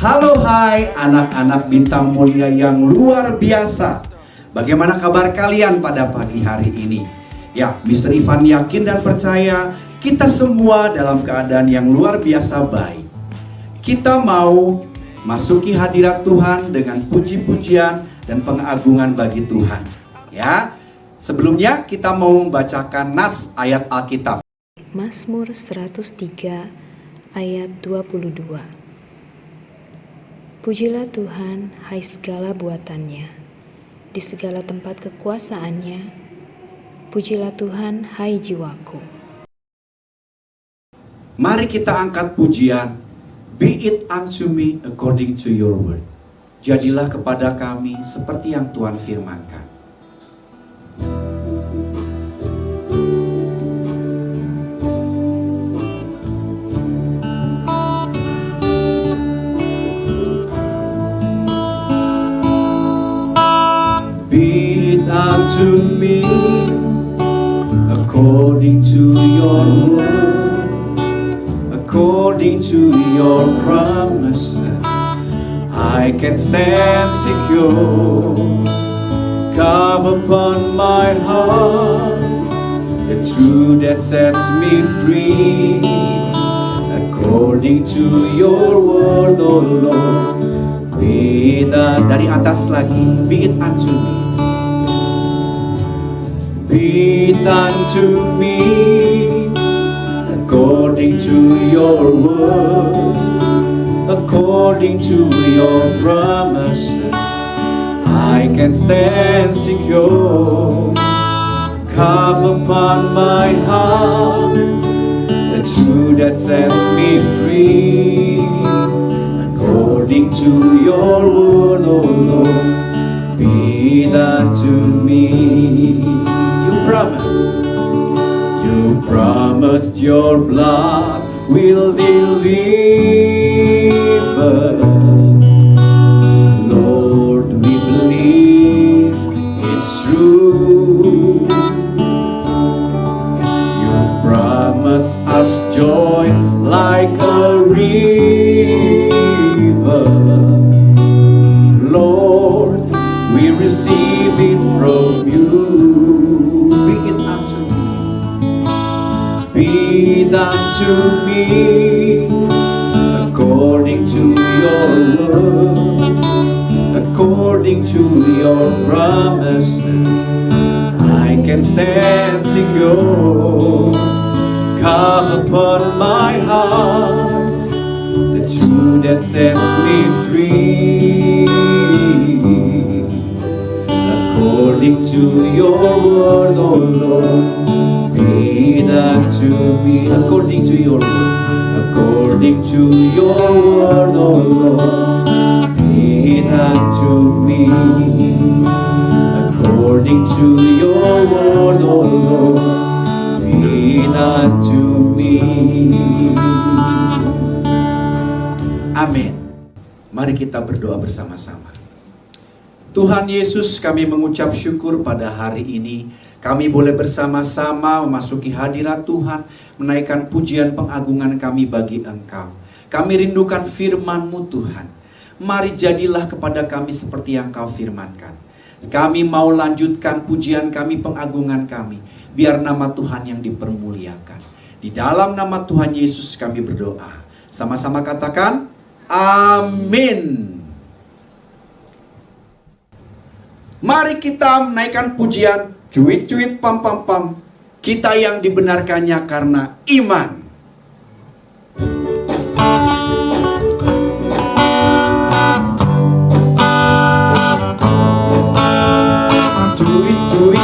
Halo hai anak-anak bintang mulia yang luar biasa. Bagaimana kabar kalian pada pagi hari ini? Ya, Mr. Ivan yakin dan percaya kita semua dalam keadaan yang luar biasa baik. Kita mau masuki hadirat Tuhan dengan puji-pujian dan pengagungan bagi Tuhan. Ya, sebelumnya kita mau membacakan nats ayat Alkitab. Mazmur 103 ayat 22. Pujilah Tuhan, hai segala buatannya, di segala tempat kekuasaannya. Pujilah Tuhan, hai jiwaku. Mari kita angkat pujian. Be it unto me according to your word. Jadilah kepada kami seperti yang Tuhan firmankan. Be it unto me according to your word, according to your promises. I can stand secure. Carve upon my heart the truth that sets me free. According to your word, O Lord, be it dari atas lagi, be it unto me. Be it unto me according to your word, according to your promises. I can stand secure. Carve upon my heart the truth that sets me free. According to your word, O Lord, be it unto me. You promised your blood will deliver. Lord, we believe it's true. You've promised us joy like a river. Lord, we receive it from you. Be it unto me according to your word, according to your promises. I can stand secure. Carve upon my heart the truth that sets me free. According to your word, O Lord, be it unto me, according to your word, according to your word, O Lord, be it unto me, according to your word, O Lord, be it unto me. Amin. Mari kita berdoa bersama-sama. Tuhan Yesus, kami mengucap syukur pada hari ini. Kami boleh bersama-sama memasuki hadirat Tuhan, menaikkan pujian pengagungan kami bagi Engkau. Kami rindukan firman-Mu Tuhan. Mari jadilah kepada kami seperti yang Kau firmankan. Kami mau lanjutkan pujian kami, pengagungan kami. Biar nama Tuhan yang dipermuliakan. Di dalam nama Tuhan Yesus kami berdoa. Sama-sama katakan, amin. Mari kita menaikkan pujian, cuit-cuit pam-pam-pam. Kita yang dibenarkannya karena iman. Cuit-cuit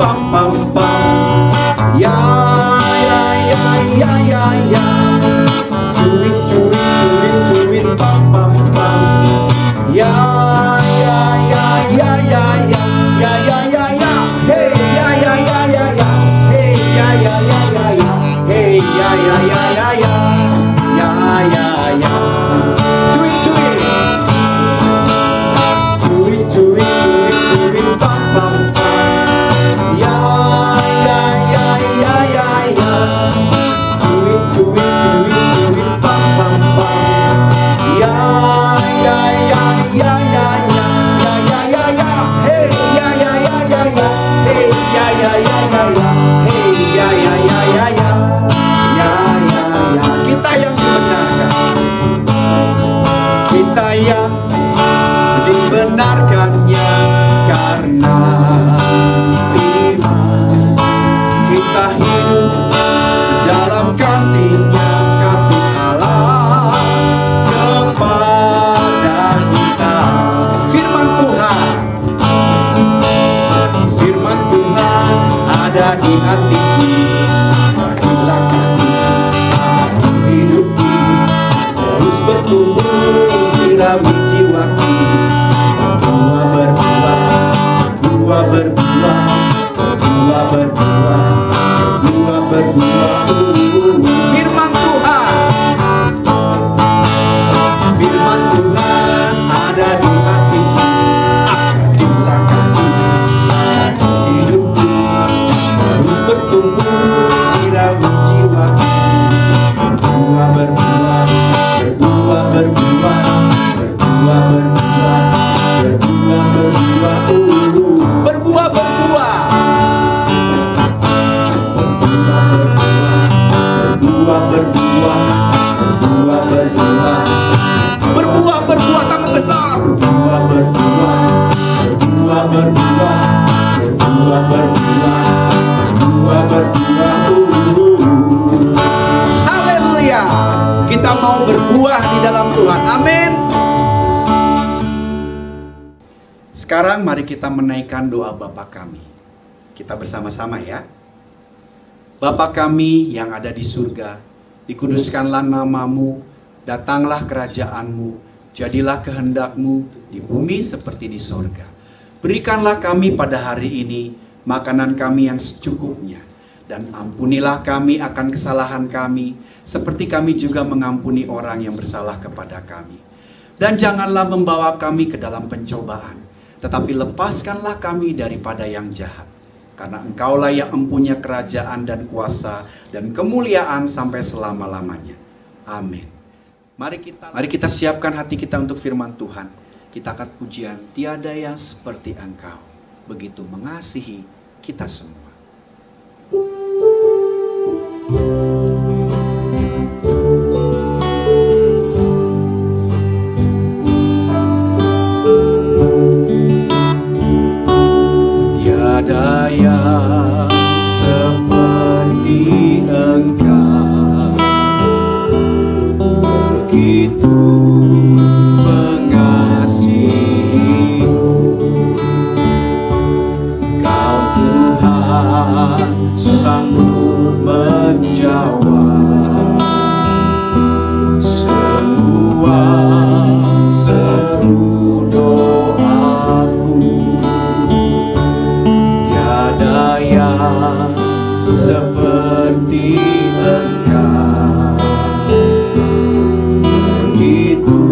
pam-pam-pam. Ya, ya, ya, ya, ya, ya. Cuit-cuit pam-pam-pam. Ya, ya, ya, ya, ya, ya, ya, ya, ya, ya, hey, ya, ya, ya, ya, ya, hey, ya, ya, ya, ya, ya, hey, ya, ya, ya, ya, ya, ya, ya, ya, cuit, cuit, cuit, cuit, cuit, pam, pam, pam, ya, ya, ya, ya, ya, ya, cuit, cuit, cuit, cuit, pam, pam, pam, ya. ada di hatiku, ada di belakangku, ada di hidupku, terus bertumbuh sirami jiwaku. Berbuah, berbuah, berbuah, berbuah, berbuah, berbuah, berbuah, berbuah. Firman Tuhan, firman Tuhan ada di hatiku, ada di belakangku, ada di hidupku, terus bertumbuh sirami jiwaku. Berbuah, berbuah, berbuah, berbuah, berbuah, berbuah, berbuah, berbuah, berbuah, berbuah. Berbuah, berbuah, berbuah, berbuah, berbuah, berbuah tambah besar. Berbuah, berbuah, berbuah, berbuah, berbuah, berbuah, berbuah, berbuah. Haleluya. Kita mau berbuah di dalam Tuhan. Amin. Sekarang mari kita menaikkan doa Bapa kami. Kita bersama-sama ya. Bapa kami yang ada di surga, dikuduskanlah namamu, datanglah kerajaanmu, jadilah kehendakmu di bumi seperti di surga. Berikanlah kami pada hari ini makanan kami yang secukupnya, dan ampunilah kami akan kesalahan kami, seperti kami juga mengampuni orang yang bersalah kepada kami. Dan janganlah membawa kami ke dalam pencobaan, tetapi lepaskanlah kami daripada yang jahat. Karena Engkaulah yang mempunyai kerajaan dan kuasa dan kemuliaan sampai selama-lamanya. Amin. Mari kita siapkan hati kita untuk firman Tuhan. Kita angkat pujian, tiada yang seperti Engkau, begitu mengasihi kita semua. Tiada yang seperti Engkau, begitu mengasihiku. Kau Tuhan sanggup menjawab semua seru doaku. Tiada yang seperti Engkau, begitu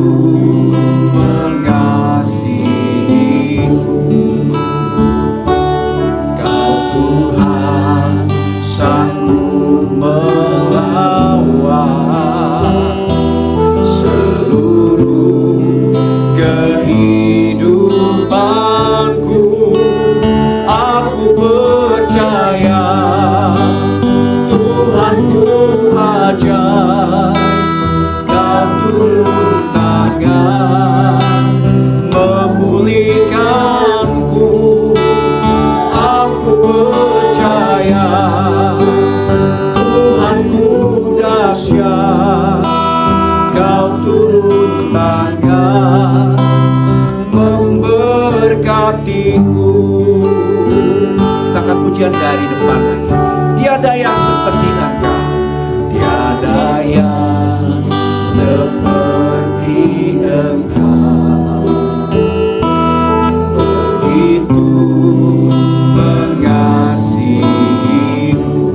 mengasihiku. Kau Tuhan sanggup melawan seluruh kehidupanku. Aku percaya Tuhanku ajaib, Kau turun tangan memulihkanku. Aku percaya Tuhanku dahsyat, Kau turun tangan memberkatiku. Angkat pujian dari depan lagi. Tiada yang seperti Engkau, tiada yang seperti Engkau, begitu mengasihiku.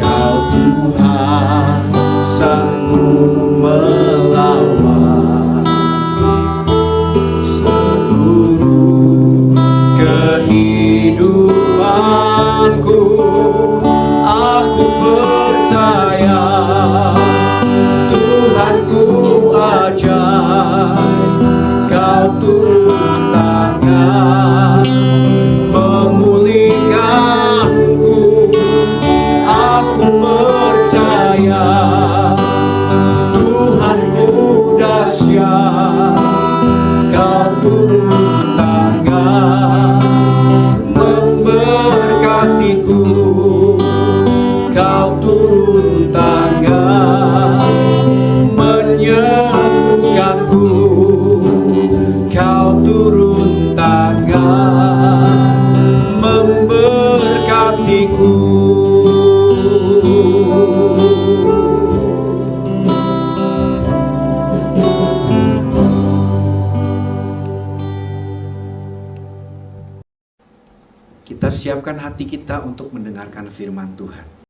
Kau Tuhan sanggup melawan seluruh kehidupanku. Aku percaya Tuhanku ajaib, Kau turun tangan memulihkanku. Aku percaya Tuhanku dahsyat, Kau turun tangan memberkatiku. Kau turun tangan menyembuhkanku. Kau turun tangan Kita siapkan hati kita untuk mendengarkan firman Tuhan.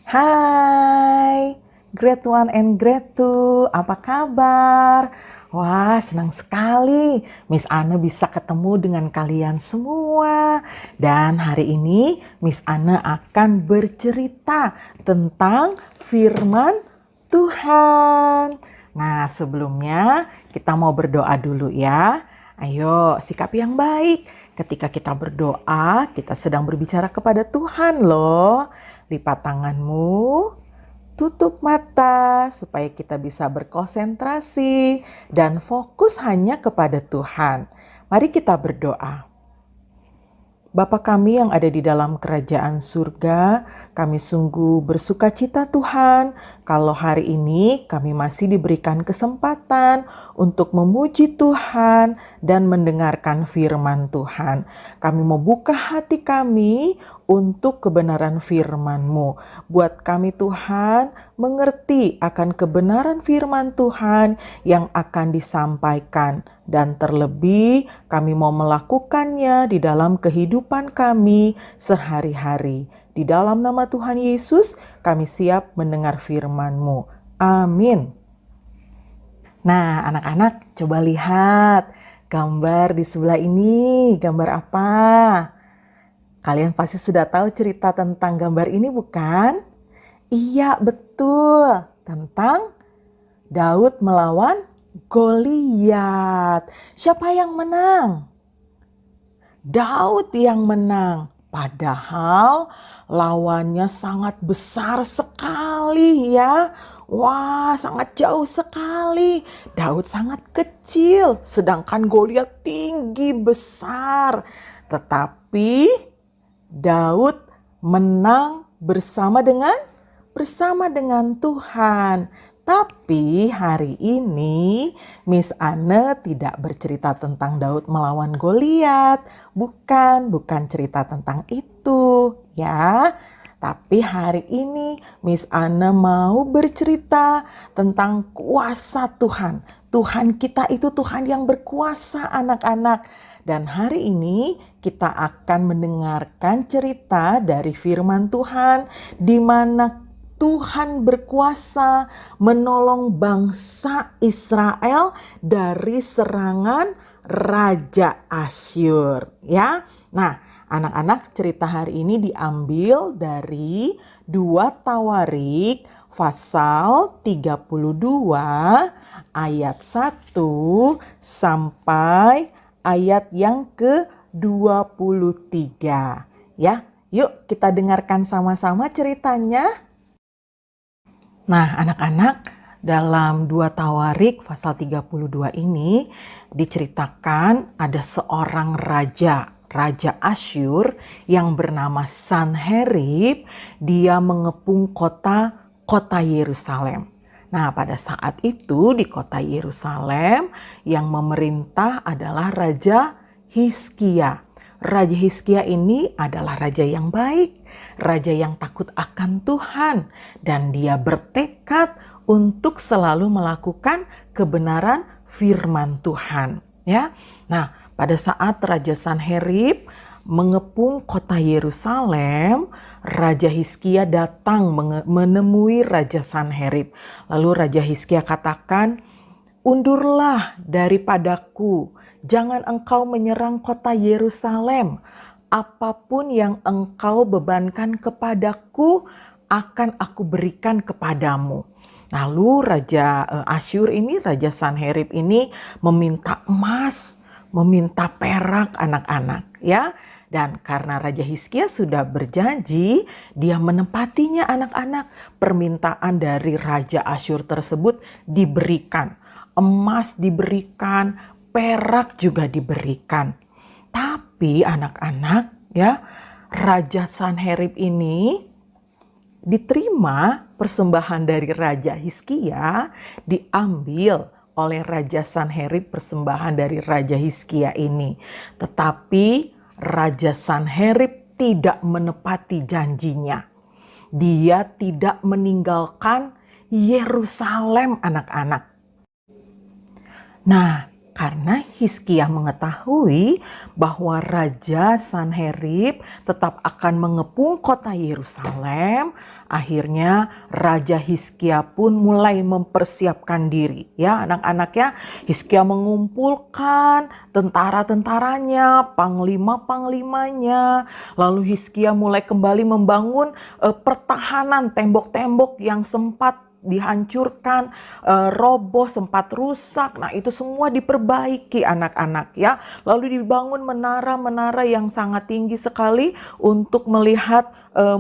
Hai, Grade 1 and Grade 2, apa kabar? Wah, senang sekali Miss Anne bisa ketemu dengan kalian semua. Dan hari ini Miss Anne akan bercerita tentang firman Tuhan. Nah, sebelumnya kita mau berdoa dulu ya. Ayo, sikap yang baik. Ketika kita berdoa, kita sedang berbicara kepada Tuhan loh. Lipat tanganmu, tutup mata supaya kita bisa berkonsentrasi dan fokus hanya kepada Tuhan. Mari kita berdoa. Bapa kami yang ada di dalam kerajaan surga, kami sungguh bersuka cita Tuhan kalau hari ini kami masih diberikan kesempatan untuk memuji Tuhan dan mendengarkan firman Tuhan. Kami mau buka hati kami untuk kebenaran firman-Mu. Buat kami Tuhan mengerti akan kebenaran firman Tuhan yang akan disampaikan. Dan terlebih kami mau melakukannya di dalam kehidupan kami sehari-hari. Di dalam nama Tuhan Yesus kami siap mendengar firman-Mu. Amin. Nah anak-anak coba lihat gambar di sebelah ini. Gambar apa? Kalian pasti sudah tahu cerita tentang gambar ini bukan? Iya betul. Tentang Daud melawan Goliat. Siapa yang menang? Daud yang menang. Padahal lawannya sangat besar sekali ya. Wah, sangat jauh sekali. Daud sangat kecil, sedangkan Goliat tinggi besar. Tetapi Daud menang bersama dengan Tuhan. Tapi hari ini Miss Anne tidak bercerita tentang Daud melawan Goliat. Bukan cerita tentang itu ya. Tapi hari ini Miss Anne mau bercerita tentang kuasa Tuhan. Tuhan kita itu Tuhan yang berkuasa anak-anak. Dan hari ini kita akan mendengarkan cerita dari firman Tuhan di mana Tuhan berkuasa menolong bangsa Israel dari serangan Raja Asyur ya. Nah, anak-anak cerita hari ini diambil dari 2 Tawarik pasal 32 ayat 1 sampai ayat yang ke-23 ya. Yuk kita dengarkan sama-sama ceritanya. Nah anak-anak, dalam 2 Tawarik pasal 32 ini diceritakan ada seorang Raja Asyur yang bernama Sanherib. Dia mengepung kota Yerusalem. Nah pada saat itu di kota Yerusalem yang memerintah adalah Raja Hizkia. Raja Hizkia ini adalah raja yang baik, raja yang takut akan Tuhan, dan dia bertekad untuk selalu melakukan kebenaran firman Tuhan. Ya, nah pada saat Raja Sanherib mengepung kota Yerusalem, Raja Hizkia datang menemui Raja Sanherib. Lalu Raja Hizkia katakan, "Undurlah daripadaku. Jangan engkau menyerang kota Yerusalem. Apapun yang engkau bebankan kepadaku akan aku berikan kepadamu." Lalu Raja Asyur ini, Raja Sanherib ini meminta emas, meminta perak anak-anak ya. Dan karena Raja Hizkia sudah berjanji, dia menepatinya anak-anak. Permintaan dari Raja Asyur tersebut diberikan. Emas diberikan, perak juga diberikan. Tapi anak-anak ya, Raja Sanherib ini diterima persembahan dari Raja Hizkia, diambil oleh Raja Sanherib persembahan dari Raja Hizkia ini. Tetapi Raja Sanherib tidak menepati janjinya. Dia tidak meninggalkan Yerusalem anak-anak. Nah, Karena Hizkia mengetahui bahwa Raja Sanherib tetap akan mengepung kota Yerusalem, akhirnya Raja Hizkia pun mulai mempersiapkan diri. Ya, anak-anak ya, Hizkia mengumpulkan tentara-tentaranya, panglima-panglimanya. Lalu Hizkia mulai kembali membangun pertahanan tembok-tembok yang sempat dihancurkan, roboh, sempat rusak. Nah, itu semua diperbaiki anak-anak ya. Lalu dibangun menara-menara yang sangat tinggi sekali untuk melihat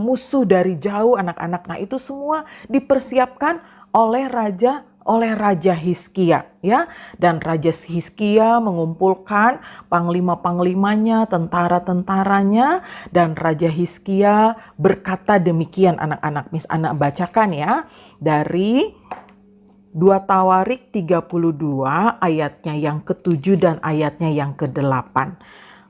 musuh dari jauh anak-anak. Nah, itu semua dipersiapkan oleh Raja Hizkia ya. Dan Raja Hizkia mengumpulkan panglima-panglimanya, tentara-tentaranya, dan Raja Hizkia berkata demikian anak-anak. Miss Ana bacakan ya dari 2 Tawarik 32 ayatnya yang ke-7 dan ayatnya yang ke-8.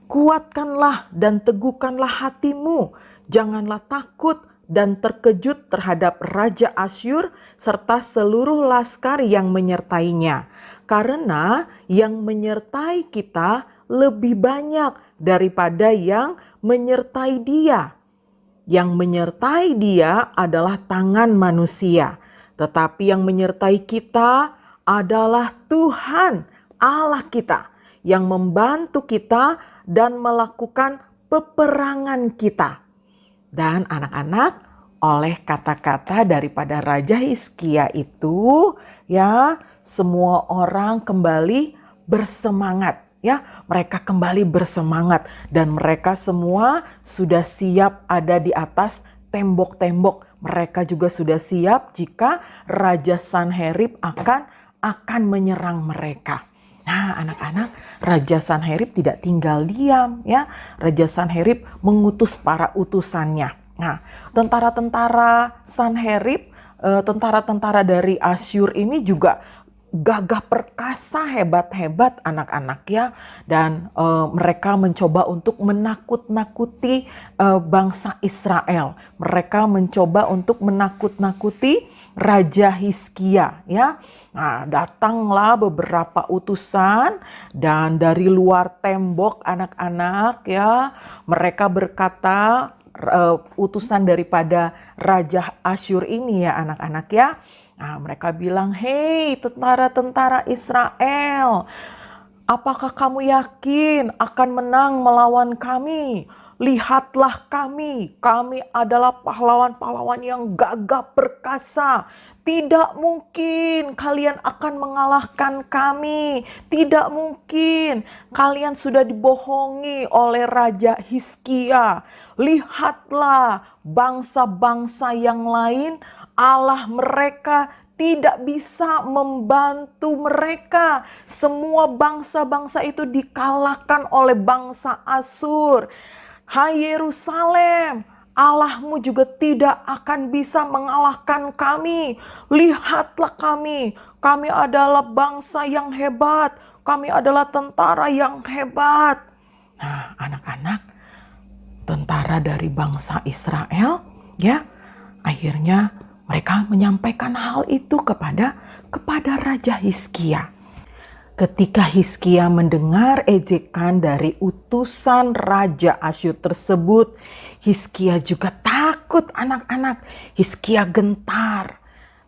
Kuatkanlah dan teguhkanlah hatimu, janganlah takut dan terkejut terhadap Raja Asyur serta seluruh laskar yang menyertainya. Karena yang menyertai kita lebih banyak daripada yang menyertai dia. Yang menyertai dia adalah tangan manusia. Tetapi yang menyertai kita adalah Tuhan Allah kita yang membantu kita dan melakukan peperangan kita. Dan anak-anak, oleh kata-kata daripada Raja Hizkia itu ya, semua orang kembali bersemangat ya. Mereka kembali bersemangat dan mereka semua sudah siap ada di atas tembok-tembok. Mereka juga sudah siap jika Raja Sanherib akan menyerang mereka. Nah, anak-anak, Raja Sanherib tidak tinggal diam ya. Raja Sanherib mengutus para utusannya. Nah, tentara-tentara Sanherib, tentara-tentara dari Asyur ini juga gagah perkasa, hebat-hebat anak-anak ya. Dan mereka mencoba untuk menakut-nakuti bangsa Israel. Mereka mencoba untuk menakut-nakuti Raja Hizkia ya. Nah, datanglah beberapa utusan dan dari luar tembok anak-anak ya, mereka berkata, utusan daripada Raja Asyur ini ya anak-anak ya. Nah, mereka bilang, "Hei tentara-tentara Israel, apakah kamu yakin akan menang melawan kami? Lihatlah kami adalah pahlawan-pahlawan yang gagah perkasa. Tidak mungkin kalian akan mengalahkan kami. Tidak mungkin. Kalian sudah dibohongi oleh Raja Hizkia. Lihatlah bangsa-bangsa yang lain, Allah mereka tidak bisa membantu mereka. Semua bangsa-bangsa itu dikalahkan oleh bangsa Asyur. Hai Yerusalem, Allahmu juga tidak akan bisa mengalahkan kami. Lihatlah kami adalah bangsa yang hebat. Kami adalah tentara yang hebat." Nah, anak-anak, tentara dari bangsa Israel ya, akhirnya mereka menyampaikan hal itu kepada Raja Hizkia. Ketika Hizkia mendengar ejekan dari utusan Raja Asyur tersebut, Hizkia juga takut anak-anak. Hizkia gentar.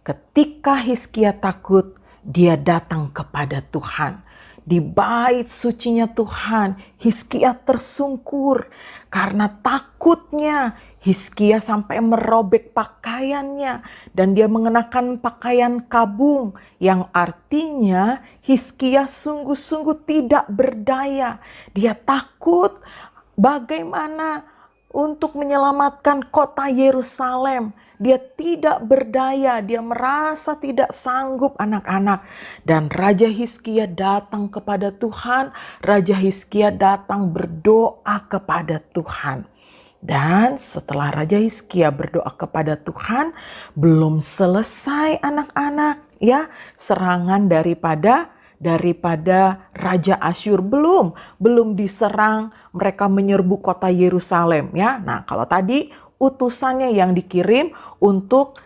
Ketika Hizkia takut, dia datang kepada Tuhan. Di bait sucinya Tuhan, Hizkia tersungkur karena takutnya. Hizkia sampai merobek pakaiannya dan dia mengenakan pakaian kabung yang artinya Hizkia sungguh-sungguh tidak berdaya. Dia takut bagaimana untuk menyelamatkan kota Yerusalem. Dia tidak berdaya, dia merasa tidak sanggup anak-anak. Dan Raja Hizkia datang kepada Tuhan, Raja Hizkia datang berdoa kepada Tuhan. Dan setelah Raja Hizkia berdoa kepada Tuhan, belum selesai anak-anak ya, serangan daripada Raja Asyur belum diserang, mereka menyerbu kota Yerusalem ya. Nah, kalau tadi utusannya yang dikirim untuk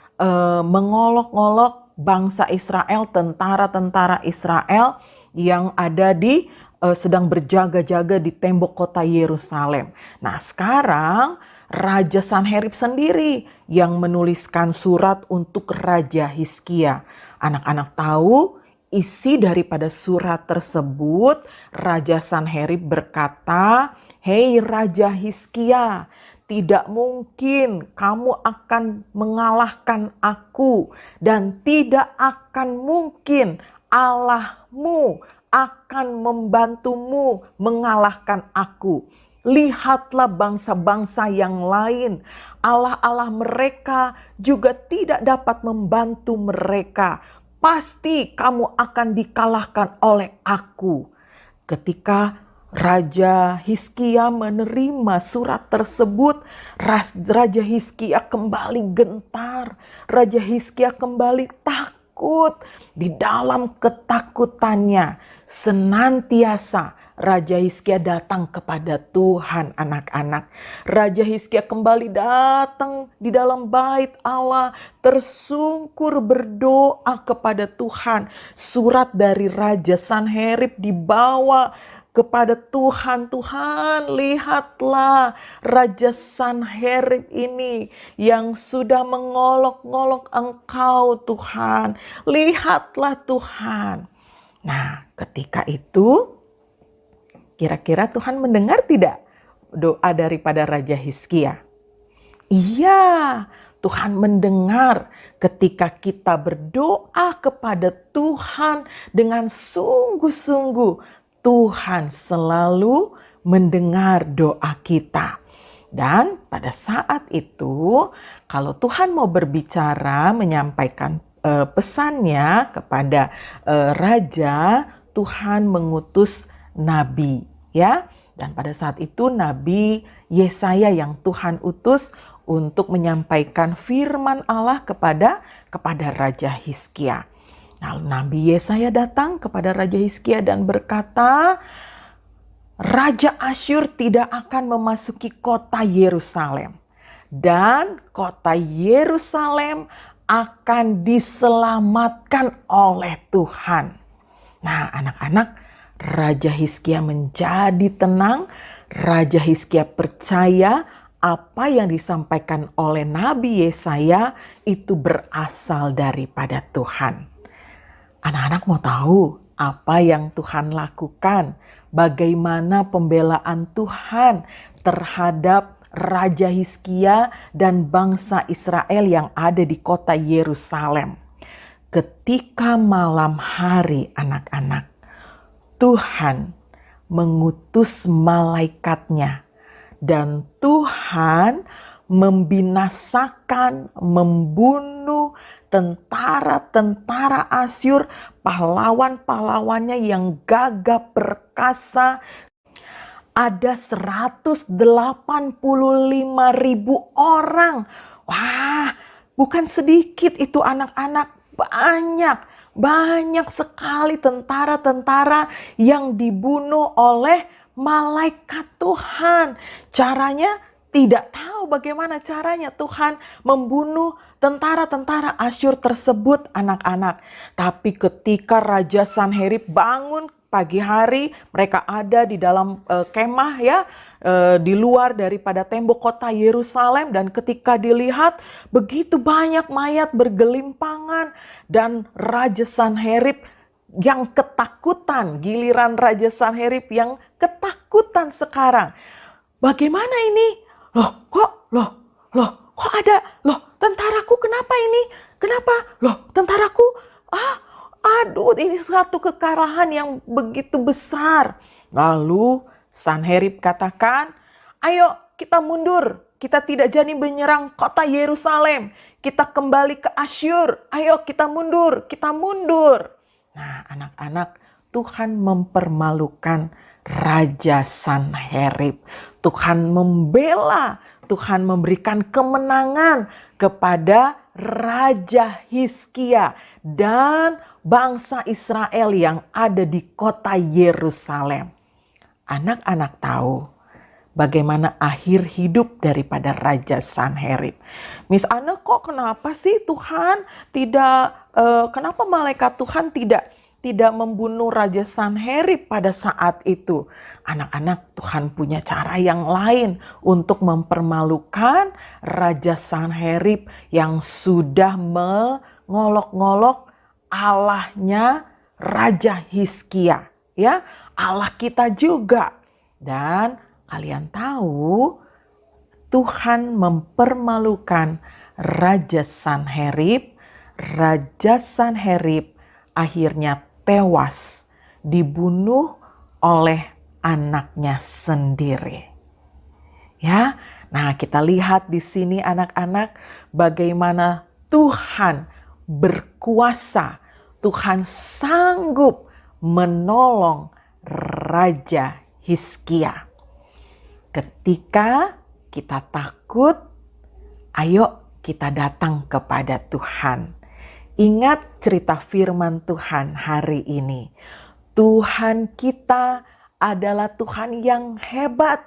mengolok-olok bangsa Israel, tentara-tentara Israel yang ada di sedang berjaga-jaga di tembok kota Yerusalem. Nah, sekarang Raja Sanherib sendiri yang menuliskan surat untuk Raja Hizkia. Anak-anak tahu isi daripada surat tersebut. Raja Sanherib berkata, "Hei Raja Hizkia, tidak mungkin kamu akan mengalahkan aku, dan tidak akan mungkin Allahmu akan membantumu mengalahkan aku. Lihatlah bangsa-bangsa yang lain, Allah-Allah mereka juga tidak dapat membantu mereka. Pasti kamu akan dikalahkan oleh aku." Ketika Raja Hizkia menerima surat tersebut, Raja Hizkia kembali gentar. Raja Hizkia kembali takut. Di dalam ketakutannya, senantiasa Raja Hizkia datang kepada Tuhan, anak-anak. Raja Hizkia kembali datang di dalam bait Allah, tersungkur berdoa kepada Tuhan. Surat dari Raja Sanherib dibawa kepada Tuhan. "Tuhan, lihatlah Raja Sanherib ini yang sudah mengolok-ngolok Engkau, Tuhan. Lihatlah Tuhan." Nah, ketika itu kira-kira Tuhan mendengar tidak doa daripada Raja Hizkia? Iya, Tuhan mendengar ketika kita berdoa kepada Tuhan dengan sungguh-sungguh. Tuhan selalu mendengar doa kita. Dan pada saat itu, kalau Tuhan mau berbicara, menyampaikan pesannya kepada raja, Tuhan mengutus nabi, ya. Dan pada saat itu Nabi Yesaya yang Tuhan utus untuk menyampaikan firman Allah kepada Raja Hizkia. Lalu Nabi Yesaya datang kepada Raja Hizkia dan berkata, "Raja Asyur tidak akan memasuki kota Yerusalem, dan kota Yerusalem akan diselamatkan oleh Tuhan." Nah, anak-anak, Raja Hizkia menjadi tenang. Raja Hizkia percaya apa yang disampaikan oleh Nabi Yesaya itu berasal daripada Tuhan. Anak-anak mau tahu apa yang Tuhan lakukan? Bagaimana pembelaan Tuhan terhadap Raja Hizkia dan bangsa Israel yang ada di kota Yerusalem? Ketika malam hari, anak-anak, Tuhan mengutus malaikatnya dan Tuhan membinasakan, membunuh tentara-tentara Asyur, pahlawan-pahlawannya yang gagah perkasa. Ada 185.000 orang. Wah, bukan sedikit itu anak-anak, banyak sekali tentara-tentara yang dibunuh oleh malaikat Tuhan. Caranya tidak tahu bagaimana caranya Tuhan membunuh tentara-tentara Asyur tersebut, anak-anak. Tapi ketika Raja Sanherib bangun pagi hari, mereka ada di dalam kemah, ya, di luar daripada tembok kota Yerusalem, dan ketika dilihat begitu banyak mayat bergelimpangan, dan Raja Sanherib yang ketakutan, giliran Raja Sanherib yang ketakutan sekarang. Bagaimana ini? Kok ada? Tentaraku kenapa ini? Kenapa? Tentaraku? Aduh, ini satu kekalahan yang begitu besar. Lalu Sanherib katakan, "Ayo kita mundur. Kita tidak jadi menyerang kota Yerusalem. Kita kembali ke Asyur. Ayo kita mundur, kita mundur." Nah, anak-anak, Tuhan mempermalukan Raja Sanherib. Tuhan membela, Tuhan memberikan kemenangan kepada Raja Hizkia dan bangsa Israel yang ada di kota Yerusalem. Anak-anak tahu bagaimana akhir hidup daripada Raja Sanherib. Miss Anna, kok kenapa sih Tuhan tidak, kenapa malaikat Tuhan tidak tidak membunuh Raja Sanherib pada saat itu. Anak-anak, Tuhan punya cara yang lain untuk mempermalukan Raja Sanherib yang sudah mengolok-ngolok Allahnya Raja Hizkia, ya, Allah kita juga. Dan kalian tahu Tuhan mempermalukan Raja Sanherib. Raja Sanherib akhirnya tewas, dibunuh oleh anaknya sendiri. Ya, nah kita lihat di sini anak-anak bagaimana Tuhan berkuasa, Tuhan sanggup menolong Raja Hizkia. Ketika kita takut, ayo kita datang kepada Tuhan. Ingat cerita firman Tuhan hari ini. Tuhan kita adalah Tuhan yang hebat,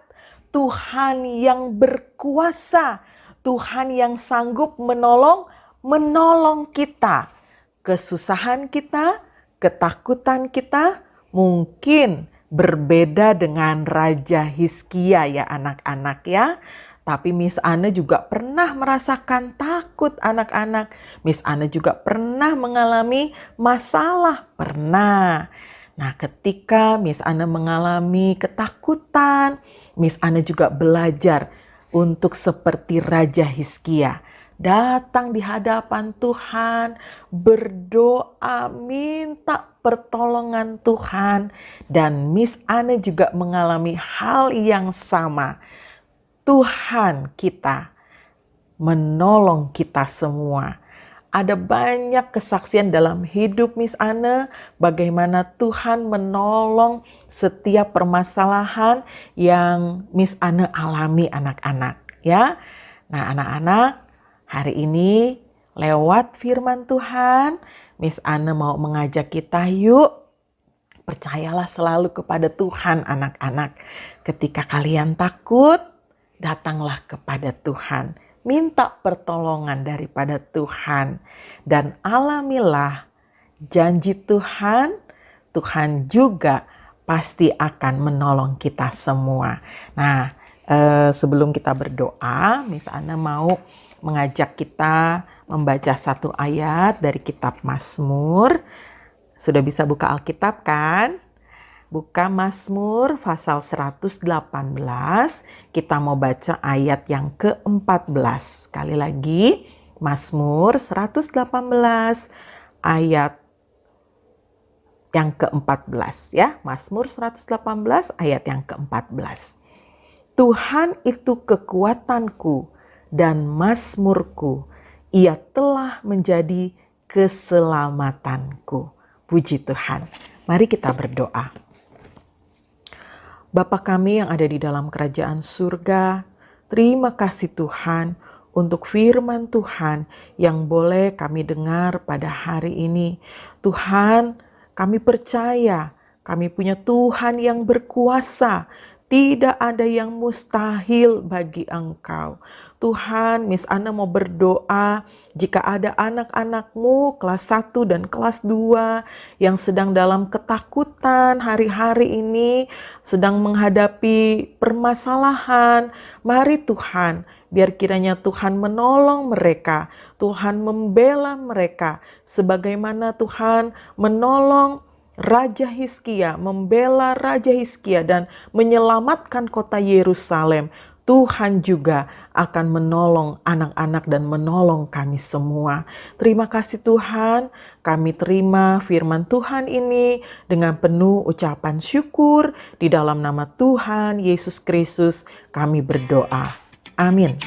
Tuhan yang berkuasa, Tuhan yang sanggup menolong kita. Kesusahan kita, ketakutan kita mungkin berbeda dengan Raja Hizkia ya anak-anak ya. Tapi Miss Anne juga pernah merasakan takut anak-anak. Miss Anne juga pernah mengalami masalah. Pernah. Nah ketika Miss Anne mengalami ketakutan, Miss Anne juga belajar untuk seperti Raja Hizkia. Datang di hadapan Tuhan, berdoa, minta pertolongan Tuhan. Dan Miss Anne juga mengalami hal yang sama. Tuhan kita menolong kita semua. Ada banyak kesaksian dalam hidup Miss Anne bagaimana Tuhan menolong setiap permasalahan yang Miss Anne alami anak-anak ya. Nah anak-anak, hari ini lewat firman Tuhan, Miss Anne mau mengajak kita yuk percayalah selalu kepada Tuhan anak-anak. Ketika kalian takut, datanglah kepada Tuhan. Minta pertolongan daripada Tuhan. Dan alamilah janji Tuhan, Tuhan juga pasti akan menolong kita semua. Nah, sebelum kita berdoa, Miss Anne mau mengajak kita membaca satu ayat dari kitab Mazmur. Sudah bisa buka Alkitab kan? Buka Mazmur pasal 118, kita mau baca ayat yang ke-14. Sekali lagi, Mazmur 118 ayat yang ke-14 ya. Mazmur 118 ayat yang ke-14. Tuhan itu kekuatanku dan mazmurku, Ia telah menjadi keselamatanku. Puji Tuhan. Mari kita berdoa. Bapa kami yang ada di dalam kerajaan surga, terima kasih Tuhan untuk firman Tuhan yang boleh kami dengar pada hari ini. Tuhan, kami percaya kami punya Tuhan yang berkuasa. Tidak ada yang mustahil bagi Engkau. Tuhan, Miss Anne mau berdoa jika ada anak-anakmu kelas 1 dan kelas 2 yang sedang dalam ketakutan hari-hari ini, sedang menghadapi permasalahan. Mari Tuhan, biar kiranya Tuhan menolong mereka, Tuhan membela mereka, sebagaimana Tuhan menolong Raja Hizkia, membela Raja Hizkia dan menyelamatkan kota Yerusalem. Tuhan juga akan menolong anak-anak dan menolong kami semua. Terima kasih Tuhan, kami terima firman Tuhan ini dengan penuh ucapan syukur. Di dalam nama Tuhan Yesus Kristus kami berdoa. Amin.